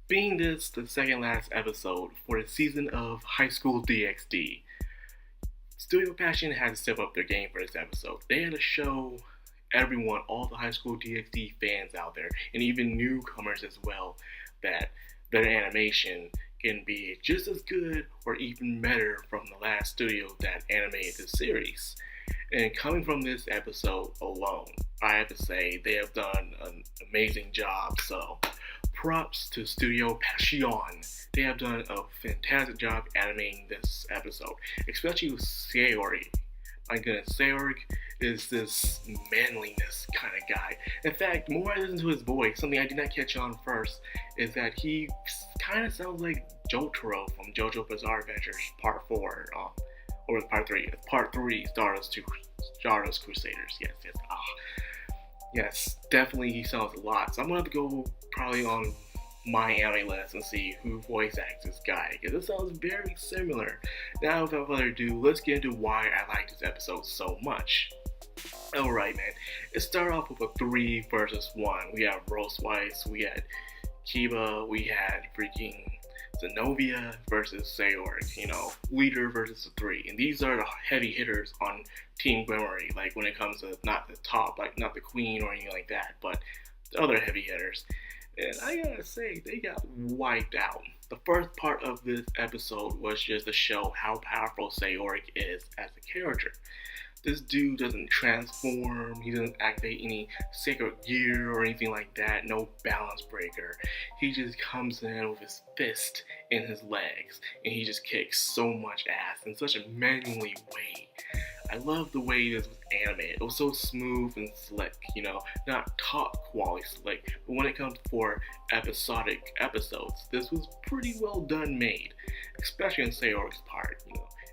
Being this the second last episode for the season of High School DxD, Studio Passion had to step up their game for this episode. They had to show everyone, all the High School DxD fans out there, and even newcomers as well, that their animation can be just as good or even better from the last studio that animated this series. And coming from this episode alone, I have to say they have done an amazing job. So props to Studio Passion. They have done a fantastic job animating this episode, especially with Saori. My goodness, Saori is this manliness kind of guy. In fact, more I listen to his voice, something I did not catch on first, is that he kind of sounds like Jotaro from JoJo Bizarre Adventures Part 4, or Part 3. Part 3, Stardust Crusaders. Yes, definitely he sounds a lot. So I'm gonna have to go probably on my anime list and see who voice acts this guy, because it sounds very similar. Now, without further ado, let's get into why I like this episode so much. Alright, man. It started off with a 3 versus 1. We had Rose Weiss, we had Kiba, we had freaking Zenobia versus Saori, leader versus the 3. And these are the heavy hitters on Team Memory, like when it comes to not the top, like not the queen or anything like that, but the other heavy hitters. And I gotta say, they got wiped out. The first part of this episode was just to show how powerful Saori is as a character. This dude doesn't transform, he doesn't activate any sacred gear or anything like that, no balance breaker. He just comes in with his fist in his legs, and he just kicks so much ass in such a manly way. I love the way this was animated. It was so smooth and slick, not top quality slick, but when it comes for episodic episodes, this was pretty well done made, especially in Saori's part.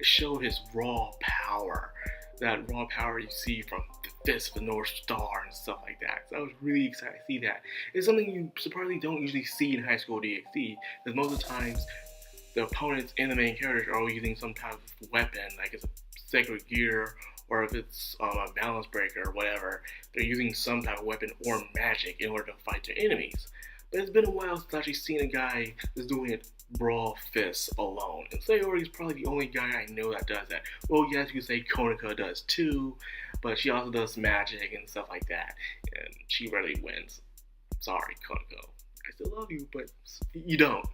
It showed his raw power, that raw power you see from the fist of the North Star and stuff like that. So I was really excited to see that. It's something you surprisingly don't usually see in High School DxD, because most of the times the opponents and the main characters are all using some type of weapon, like it's a sacred gear, or if it's a balance breaker or whatever, they're using some type of weapon or magic in order to fight their enemies. But it's been a while since I've actually seen a guy that's doing it brawl fists alone. And Sayori is probably the only guy I know that does that. Well, yes, you could say Konika does too, but she also does magic and stuff like that, and she rarely wins. Sorry, Koniko. I still love you, but you don't.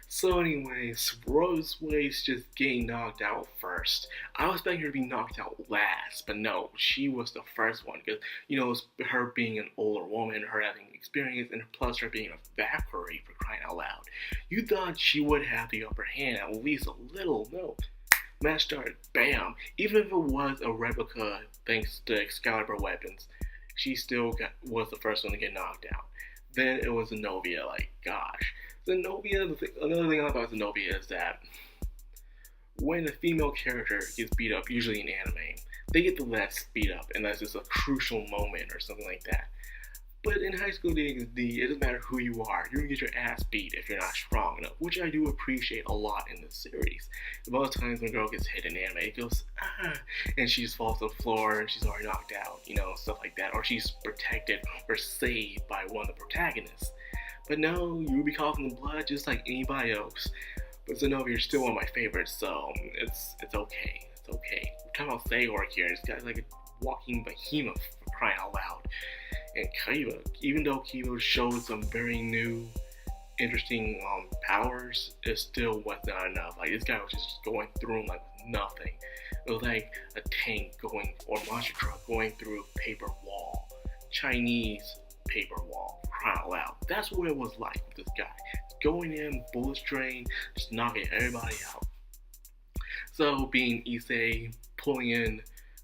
So anyways, Rose Weiss just getting knocked out first. I was expecting her to be knocked out last, but no, she was the first one, because, it's her being an older woman, her having experience, and plus her being a Valkyrie, for crying out loud. You thought she would have the upper hand, at least a little. No. Match started, bam. Even if it was a replica, thanks to Excalibur weapons, she still was the first one to get knocked out. Then it was Zenobia, gosh. Zenobia, another thing I love about Zenobia is that when a female character gets beat up, usually in anime, they get the less beat up, and that's just a crucial moment or something like that. But in High School DxD, it doesn't matter who you are, you're gonna get your ass beat if you're not strong enough, which I do appreciate a lot in this series. A lot of times when a girl gets hit in anime, it goes, and she just falls to the floor and she's already knocked out, stuff like that, or she's protected or saved by one of the protagonists. But no, you will be coughing the blood just like anybody else. But Zenobia, you're still one of my favorites, so it's okay. It's okay. We're talking about Saori here. This guy's like a walking behemoth, for crying out loud. And Kiba, even though Kiba showed some very new, interesting powers, it still was not enough. This guy was just going through them like nothing. It was like a tank or monster truck going through a paper wall. Chinese paper wall, crying out loud. That's what it was like with this guy. Going in, bullet train, just knocking everybody out. So being Issei, pulling in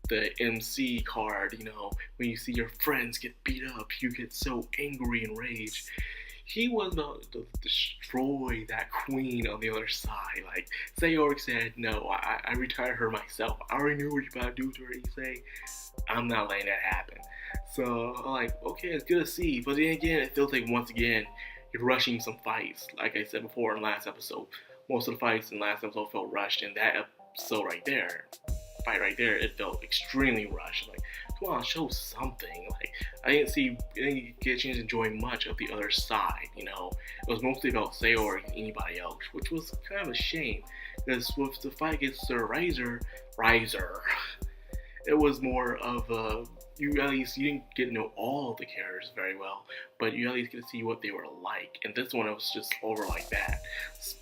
the MC card, when you see your friends get beat up, you get so angry and rage. He was about to destroy that queen on the other side. Saori said, no, I retired her myself. I already knew what you about to do to her, Issei. I'm not letting that happen. So I'm okay, it's good to see. But then again, it feels like once again, you're rushing some fights. Like I said before in last episode, most of the fights in last episode felt rushed, and that episode right there, fight right there, it felt extremely rushed. come on, show something. Like, I didn't get a chance to enjoy much of the other side, you know. It was mostly about Sayor and anybody else, which was kind of a shame, because with the fight against Sir Riser, it was more of a, you didn't get to know all the characters very well, but you at least get to see what they were like. And this one, it was just over like that.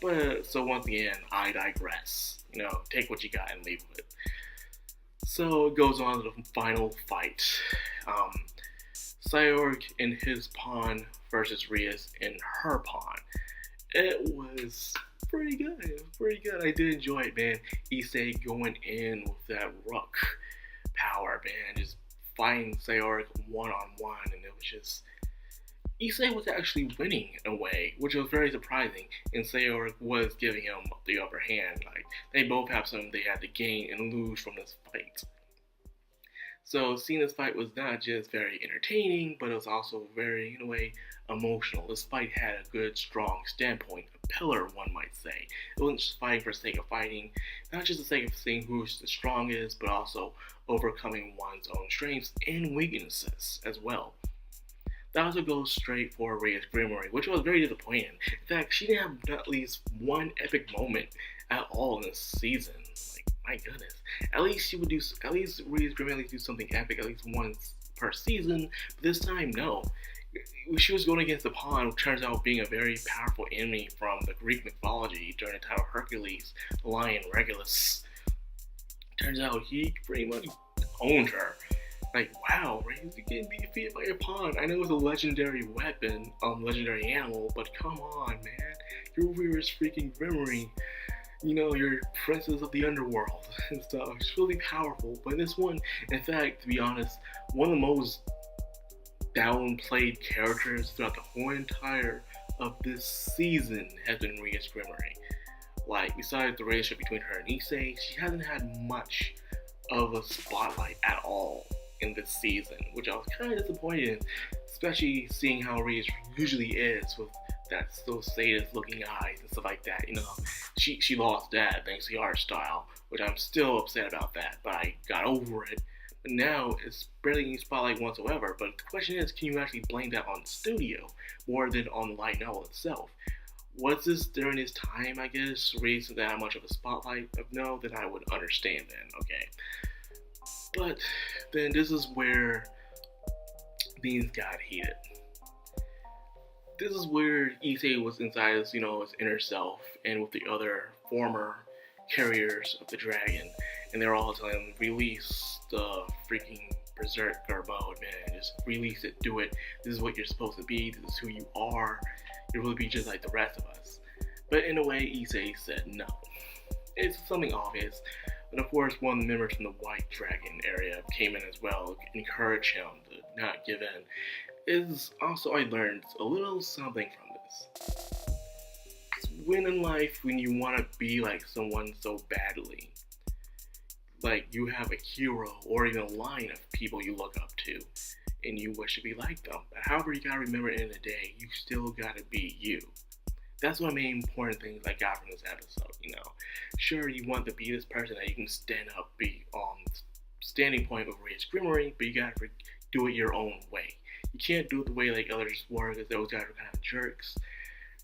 But so once again, I digress. You know, take what you got and leave with it. So it goes on to the final fight. Cyborg in his pawn versus Rias in her pawn. It was pretty good. It was pretty good. I did enjoy it, man. Issei going in with that rook power, man. Just fighting Sayoric one-on-one, and it was just, Issei was actually winning in a way, which was very surprising, and Sayoric was giving him the upper hand. Like, they both have something they had to gain and lose from this fight. So seeing this fight was not just very entertaining, but it was also very, in a way, emotional. This fight had a good, strong standpoint, a pillar, one might say. It wasn't just fighting for the sake of fighting, not just the sake of seeing who's the strongest, but also overcoming one's own strengths and weaknesses as well. That also goes straight for Ria's Grimoire, which was very disappointing. In fact, she didn't have at least one epic moment at all in this season. Like, my goodness. At least Ria's Grimoire at least do something epic at least once per season, but this time, no. She was going against the pawn, which turns out being a very powerful enemy from the Greek mythology during the time of Hercules, the lion Regulus. Turns out he pretty much owned her. Like, wow, you can be defeated by your pawn. I know it's a legendary weapon, legendary animal, but come on, man. Your Ria's freaking Grimoire. You know, you're princess of the underworld and stuff. It's really powerful. But this one, in fact, to be honest, one of the most downplayed characters throughout the whole entire of this season has been Ria's Grimoire. Like, besides the relationship between her and Issei, she hasn't had much of a spotlight at all in this season, which I was kind of disappointed in, especially seeing how Ria usually is with that so sadist looking eyes and stuff like that. You know, she lost that thanks to the art style, which I'm still upset about that, but I got over it. But now it's barely any spotlight whatsoever. But the question is, can you actually blame that on the studio more than on the light novel itself? Was this during this time, I guess, Ria isn't that much of a spotlight? If no, then I would understand then, okay. But then this is where things got heated. This is where Issei was inside his, you know, his inner self, and with the other former carriers of the dragon, and they're all telling him, release the freaking berserker mode, man. Just release it, do it. This is what you're supposed to be. This is who you are. You'll really be just like the rest of us. But in a way, Issei said no. It's something obvious. And of course, one of the members from the White Dragon area came in as well, encouraged him to not give in. Is also, I learned a little something from this. When in life, when you want to be like someone so badly, like you have a hero or even a line of people you look up to, and you wish to be like them. But however, you gotta remember, at the end of the day, you still gotta be you. That's one of the main important things I got from this episode, you know. Sure, you want to be this person that you can stand up, be on standing point of Ria's Grimoire, but you gotta do it your own way. You can't do it the way like others were, because those guys are kind of jerks.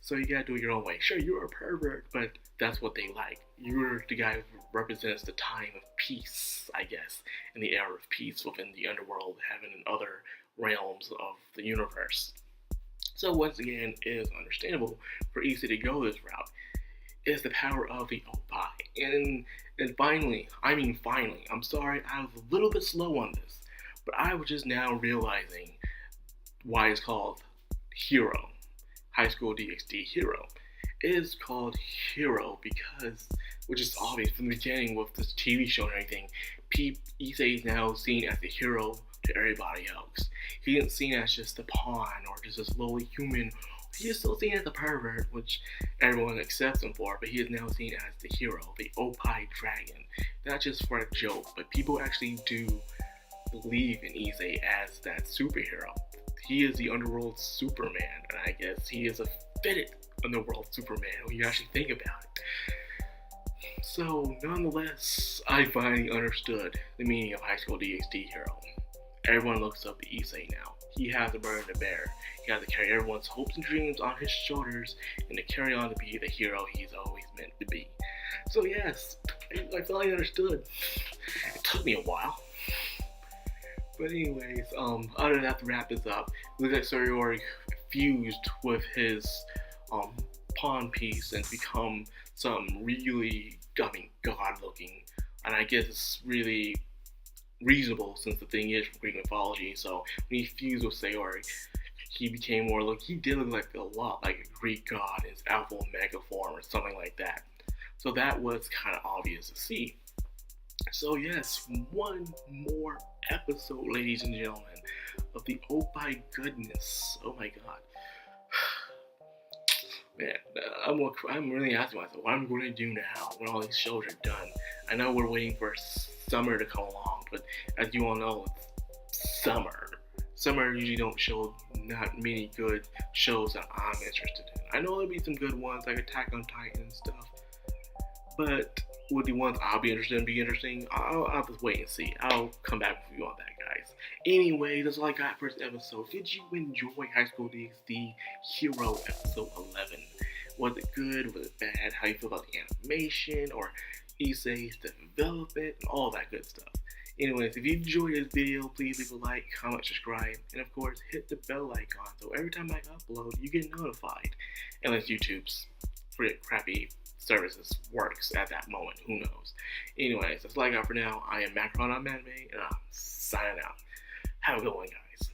So you gotta do it your own way. Sure, you're a pervert, but that's what they like. You're the guy who represents the time of peace, I guess, in the era of peace within the underworld, heaven, and other realms of the universe. So once again, it is understandable for Issei to go this route. It's the power of the Oppai. And finally, I'm sorry, I was a little bit slow on this, but I was just now realizing why it's called Hero. High School DxD Hero. It is called Hero because, which is obvious from the beginning with this TV show and everything, Issei is now seen as the hero to everybody else. He isn't seen as just a pawn or just a lowly human. He is still seen as a pervert, which everyone accepts him for, but he is now seen as the hero, the Oppai Dragon. Not just for a joke, but people actually do believe in Issei as that superhero. He is the underworld Superman, and I guess he is a fitted underworld Superman when you actually think about it. So, nonetheless, I finally understood the meaning of High School DxD Hero. everyone looks up to Issei now. He has to burden the bear. He has to carry everyone's hopes and dreams on his shoulders and to carry on to be the hero he's always meant to be. So yes, I finally understood. It took me a while. But anyways, other than that, to wrap this up, it looks like Sayori fused with his pawn piece and become some really, god looking. And I guess it's really reasonable since the thing is from Greek mythology. So when he fused with Sayori, he became more he did look like a lot like a Greek god in his alpha omega form or something like that. So that was kind of obvious to see. So yes, one more episode, ladies and gentlemen, of the oh my goodness, oh my god. Man, I'm really asking myself what I'm going to do now when all these shows are done. I know we're waiting for summer to come along, but as you all know, it's summer. Summer usually don't show not many good shows that I'm interested in. I know there'll be some good ones like Attack on Titan and stuff, but would the ones I'll be interested in be interesting? I'll have to wait and see. I'll come back with you on that, guys. Anyway, that's all I got for this episode. Did you enjoy High School DxD Hero episode 11? Was it good? Was it bad? How you feel about the animation or Issei's development and all that good stuff? Anyways, if you enjoyed this video, please leave a like, comment, subscribe, and of course, hit the bell icon so every time I upload, you get notified. Unless YouTube's pretty crappy services works at that moment, who knows. Anyways, that's all I got for now. I am Madcrownxox, and I'm signing out. Have a good one, guys.